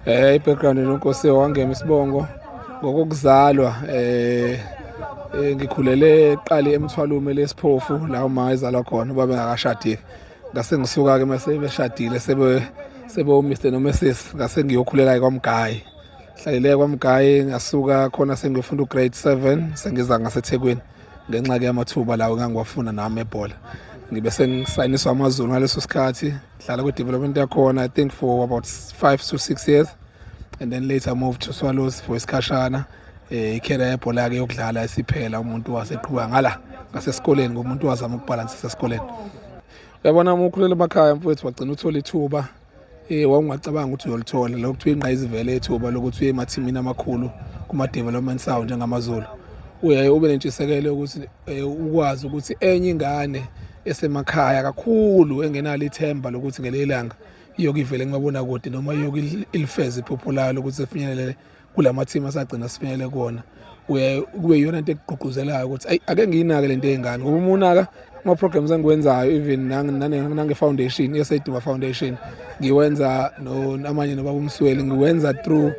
I-background noNkosi wangema isibongo ngokuzalwa ngikhulele eqali eMthwalume leSiphofu la uma ezalwa khona ubaba engakashadi. Ngase ngisuka ke mase beshadile sebe uMr noMrs ngase ngiyokhulela kwaMgayi. Hlalele kwaMgayi ngasuka khona sengifunda ugrade 7 sengiza ngaseThekwini ngenxa ke yamathuba lawo engangiwafuna nami ebhola. Ngibe sengisayiniswa amaZulu ngaleso sikhathi dlala kwi-development yakhona I think for about 5 to 6 years and then later moved to Swallows for isikhashana. Ikhera yebhola ke yokudlala isiphela umuntu waseqhubeka ngala ngasesikoleni ngomuntu wazama ukubalansisa esikoleni. Uyabona uma ukhulela emakhaya mfowethu wagcina uthola ithuba wawungacabanga ukuthi uyolithola lokho kuthiwa ingqayizivele ethuba lokuthi uye emathimini amakhulu kuma development sawo njengamaZulu. Uyaye ube nentshisekelo ukuthi ukwazi ukuthi enye ingane esemakhaya kakhulu engenalo ithemba lokuthi ngelelanga iyokivele ngibabona kude noma ilifeze iphupho layo lokuthi sifinyelele kulamathimi asagcina sifinyelele kuona. Kube yona into ekugqugquzelayo ukuthi ake ngiyinake lento ey'ngane ngoba umunaka ama-programs engiwenzayo even nange-foundation yeSayidima Foundation ngiwenza namanye nobaba uMsweli ngiwenza through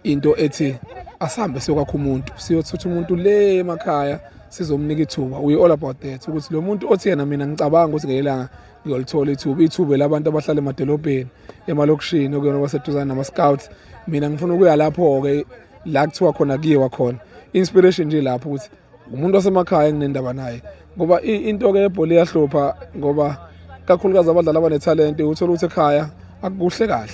into ethi asihambe siyokwakha umuntu siyothutha umuntu le emakhaya sizomnika ithuba. We all about that ukuthi lo muntu othi yena mina ngicabanga ukuthi ngelanga ngiyolithola ithuba labantu abahlala emadolobheni emalokishini okuyona baseduzane nama-scouts. Mina ngifuna ukuya lapho-ke la kuthiwa khona kuyiwa khona inspiration nje lapho ukuthi umuntu wasemakhaya enginendaba naye ngoba into-ke yebhola iyahlupha ngoba kakhulukazi abadlali abanethalente uthola ukuthi ekhaya akukuhle kahle.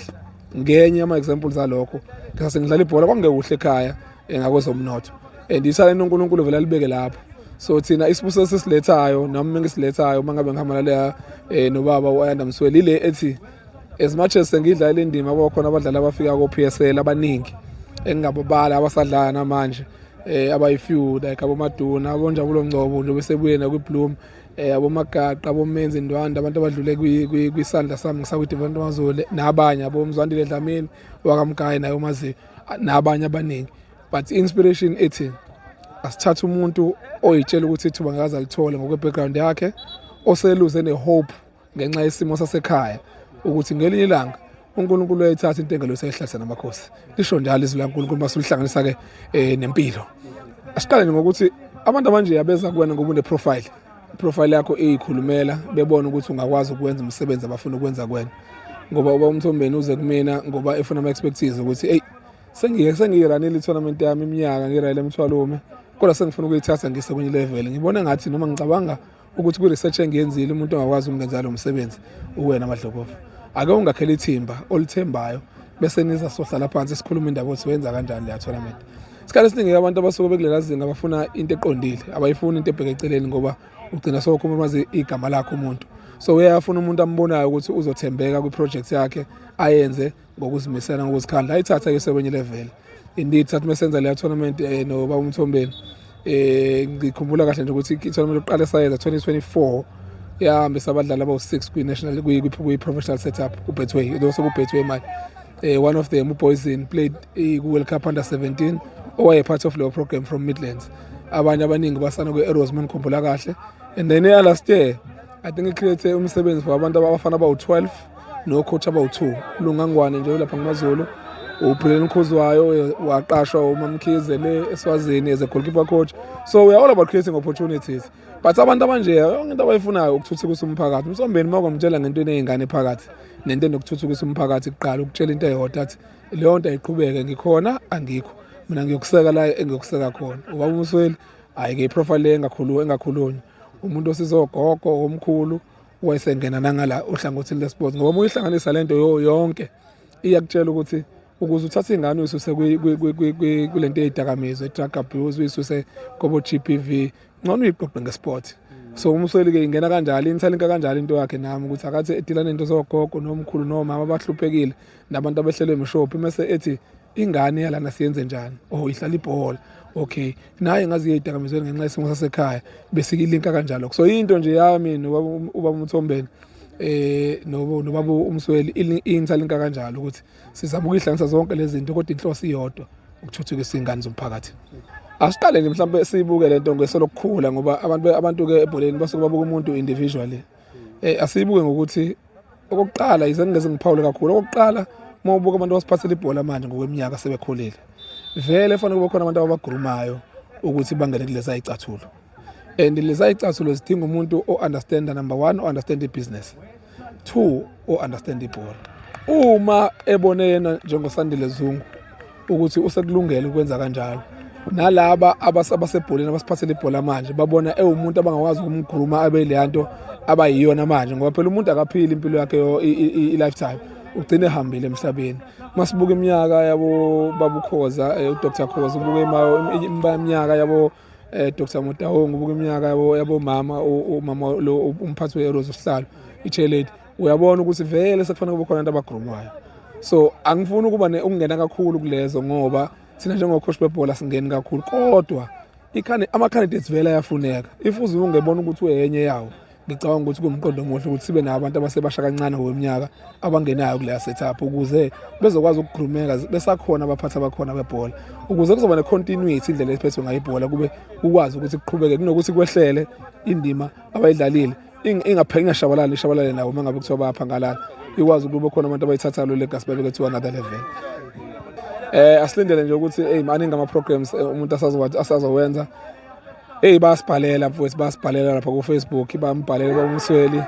Ngenye ama-examples alokho ngase ngidlala ibhola kwakungekuhle ekhaya ngakwezomnotho and ithalente uNkulunkulu vele alibeke lapho. So thina isibuso sesilethayo nami engisilethayo uma ngabe ngihamba naleya nobaba uAyanda Msweli ile ethi as much as sengidlala indima abakhona abadlali abafika ko-PSL abaningi engingababala abasadlala namanje abayi-few like aboMaduna aboNjabulo Ngcobo nje besebuyena kwiBloom aboMagaqa aboMenzi Ndwanda abantu abadlule kwisandla sami ngisakwi-development amaZulu nabanye aboMzwandile Dlamini wakaMgayi naye umaziyo nabanye abaningi but inspiration ethi asithathe umuntu oyitshela ukuthi ithuba ngakaze alithole ngokwe-background yakhe oseluze ne-hope ngenxa yesimo sasekhaya ukuthi ngelinye ilanga uNkulunkulu uyayithatha into engelosi ayihlalise namakhosi. Lisho njalo izwi laNkulunkulu masulihlanganisa-ke nempilo. Asiqale ngokuthi abantu abanje abeza kuwena ngoba une-profile. I-profile yakho iyikhulumela bebona ukuthi ungakwazi ukwenza umsebenzi abafuna ukwenza kuwena. Ngoba uba uMthombeni uze kumina ngoba efuna ama-expertise ukuthi hey sengiyiranile i-tournament yami iminyaka ngirayile eMthwalume kodwa sengifuna ukuyithatha ngise kwenye level. Ngibona ngathi noma ngicabanga ukuthi kwi-research engiyenzile umuntu ongakwazi ukungenza lo msebenzi uwena Madlokovu. Ake ungakhela ithimba olithembayo bese niza sohlala phansi sikhuluma indaba ukuthi wenza kanjani leya tournament. Isikhathi esiningi abantu abasuke bekulela zinga bafuna into eqondile abayifuni into ebheke eceleni ngoba ugcina sowukhulumaza igama lakho umuntu. So uyafuna umuntu ambonayo ukuthi uzothembeka kwi-project yakhe ayenze ngokuzimisela ngokuzikhandla ayithatha ke kwenye level. Indeed thathi mesenza leya tournament nobaba uMthombeni ngikhumbula kahle nje ukuthi i-tournament yokuqala esayenza 2024 yahambisa abadlali abawu-6 kwi-national kwi-professional setup uBetway those kuBetway manje. One of them uBoyzin played ku-World Cup under 17 owaye part of leyo program from Midlands. Abanye abaningi basana kwe-Arrows mangikhumbula kahle and then last year I think i-create umsebenzi for abantu abafana abawu-12 no-coach abawu-2 uLungangwane nje lapha kumaZulu uBrian Khuzwayo waqashwa uMamkhize le eSwazini as a goalkeeper coach. So we are all about creating opportunities but abantu abanje yonke into abayifunayo ukuthuthukisa umphakathi. Msombeni makwamtshela ngento eney'ngane phakathi nento enokuthuthukisa umphakathi kuqala ukutshela into eyodwa athi leyo nto ayiqhubeke ngikhona angikho mina ngiyokuseka la engiyokuseka khona. Ubaba uMsweli ayike iprofile engakhulunywa umuntu osizogogo omkhulu wayesengena nangala uhlangothini lesports ngoba uma uyihlanganisa lento yonke iyakutshela ukuthi ukuze uthathe ingane uyisuse kulento ey'dakamizwa i-drug abuse uyisuse kobo-GBV ngcono uyiqoqe ngesport. So uMsweli-ke ingena kanjalo inithalinka kanjalo into yakhe nami ukuthi akathi edila nento zogogo nomkhulu nomama abahluphekile nabantu abehlelwe emshophi mase ethi ingane yalana siyenze njani ihlala ibhola okay naye ngazi iy'dakamizweni ngenxa yesimo sasekhaya bese ilinka kanjalo. So into nje yami ubaba uMthombeni nobaba uMsweli inithalinka kanjalo ukuthi sizama ukuyihlanganisa zonke lezi zinto kodwa inhloso iyodwa ukuthuthukisa iy'ngane zomphakathi. Asiqale nje mhlawumbe siyibuke lento ngeselokukhula ngoba abantu-ke ebholeni basuke babuka umuntu individually. Asiyibuke ngokuthi okokuqala yize ngingeze ngiphawule kakhulu okokuqala uma ubuka abantu abasiphathela ibhola manje ngokweminyaka sebekhulile vele fanele kube khona abantu ababagurumayo ukuthi bangene kuleza icathulo and leza icathulo zidinga umuntu o-understanda number 1 o-understand ibusiness 2 o-understand ibhola uma ebone yena njengoSandile Zungu ukuthi usekulungela ukwenza kanjalo nalaba abasebholeni abasiphathela ibhola manje babona umuntu abangakwazi ukumgruma abe leyanto abayiyona manje ngoba phela umuntu akaphili impilo yakhe i-lifetime ugcine ehambile emhlabeni masibuka iminyaka yabo babukhoza uDr Khoza ubuka iminyaka yabo Dr Motahong ubuka iminyaka yabo mama lo umphathi weRose Sihlalo iCheleti uyabona ukuthi vele sekufanele kube khona abantu abagrumayo so angifuni ukuba ukungena kakhulu kulezo ngoba sina njengocoach bebhola singeni kakhulu kodwa ama-candidates vele ayafuneka ifuze ungebona ukuthi uyenye yawo ngicabanga ukuthi kumqondo omuhle ukuthi sibe nabantu abasebasha kancane ngokweminyaka abangenayo kuleya setup ukuze bezokwazi ukugrumeka besakhona abaphathi abakhona bebhola ukuze kuzoba ne-continuity indlela ephethwe ngayo ibhola kube ukwazi ukuthi kuqhubeke kunokuthi kwehlele indima abayidlalile ingashabalali nawo uma ngabe kuthiwa bayaphangalala ikwazi ukube khona abantu abayithatha lo legacy babeke to another level. Asilindele nje ukuthi maningi ama-programs umuntu asazowenza bayasibhalela mfowethu bayasibhalela lapha ku-Facebook bayambhalela babuMsweli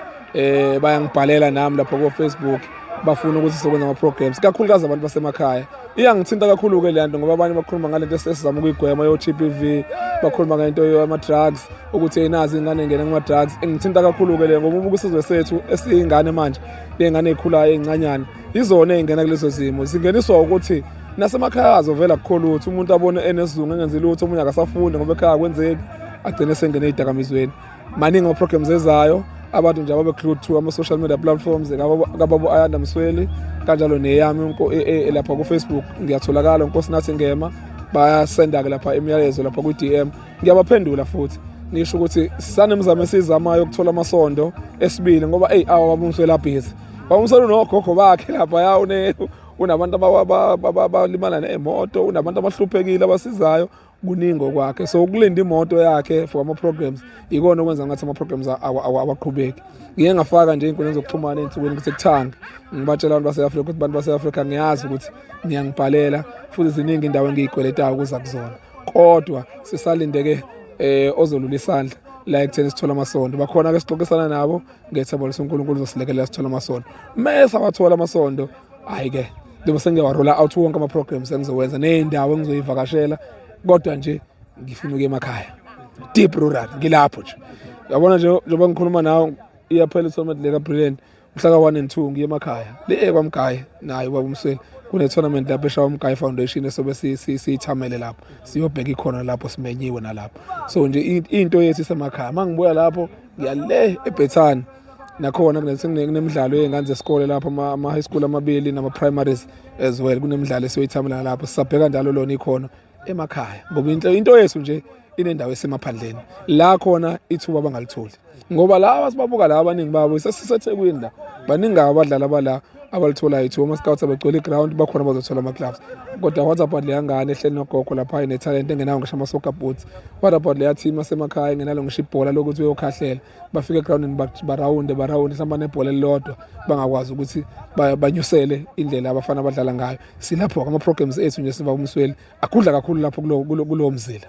bayangibhalela nami lapha ku-Facebook bafuna ukuthi sizokwenza ama-programs kakhulukazi abantu basemakhaya iyangithinta kakhulu-ke le nto ngoba abanye bakhuluma ngale nto esizama ukuyigwema yo-GBV bakhuluma ngento yama-drugs ukuthi nazi ingane engene kuma-drugs engithinta kakhulu-ke le ngoba ubuka isizwe sethu esiyingane manje ley'ngane ey'khulayo ey'ncanyane izona ey'ngena kulezo zimo zingeniswa ukuthi nasemakhaya azovela kukhona ukuthi umuntu abone enesizungu engenzi lutho omunye akasafunde ngoba ekhaya kwenzeki agcine sengene ey'dakamizweni maningi ama-programs ezayo abantu nje ababe-glued to ama-social media platforms kababo Ayanda Msweli kanjalo neyami lapha ku-Facebook ngiyatholakala uNkosinathi Ngema bayasenda-ke lapha imiyalezo lapha ku-DM ngiyabaphendula futhi ngisho ukuthi sanemizamo esiyizamayo ukuthola amasondo esibili ngoba babuMsweli abhizi babuMsweli unogogo bakhe lapha unabantu abalimala nemoto unabantu abahluphekile abasizayo kuningi okwakhe so ukulinda imoto yakhe for ama-programs ikona okwenza ngathi ama-programs awaqhubeki ngike ngafaka nje iy'nkundleni zokuxhumana ey'nsukwini ukuthi kuthanga ngibatshela abantu base-Afrika ukuthi abantu base-Afrika ngiyazi ukuthi ngiyangibhalela futhi ziningi indawo engiy'kweletayo ukuza kuzona kodwa sisalinde-ke ozolula isandla la ekutheni sithola amasondo bakhona-ke sixoxisana nabo ngethemba uNkulunkulu uzosilekelela sithola amasondo mese abathola amasondo hhayi-ke njengoba sengiyawarola out wonke ama-programs engizowenza ney'ndawo engizoyivakashela kodwa nje ngifuna ukuya emakhaya deep rural ngilapho nje yabona njengoba ngikhuluma nawe iyaphela i-tournament leka-Brilliant mhla ka-1 and 2 ngiye emakhaya le kwaMgayi nayo uBabuMsweli kune-tournament lapho eShawa Mgayi Foundation esobe siyithamele lapho siyobheka ikhona lapho simenyiwe nalapho so nje into yethu isemakhaya uma ngibuya lapho ngiyale eBhethani nakhona kunemidlalo yey'ngane zesikole lapho ama-high school amabili nama-primaries as well kunemidlalo esiyoyithamela lapho sisabheka njalo lona ikhono emakhaya ngoba into yethu nje inendawo esemaphandleni la khona ithuba abangalitholi ngoba la sibabuka la abaningi babo sesiseThekwini la baningi abadlali abala abalitholayo ithuba ama-scouts abegcwele i-ground bakhona bazothola ama-clubs kodwa what about leya ngane ehleli nogogo lapha ine-talent engenayo ngisho ama-soccer boots what about leya team asemakhaya engenalo ngisho ibhola lokuthi uyokhahlela bafike egrawundini barawunde mhlawumbe nebhola elilodwa bangakwazi ukuthi banyusele indlela abafana abadlala ngayo silapho ama-programs ethu nje siba uMsweli akudla kakhulu lapho kulowo mzila.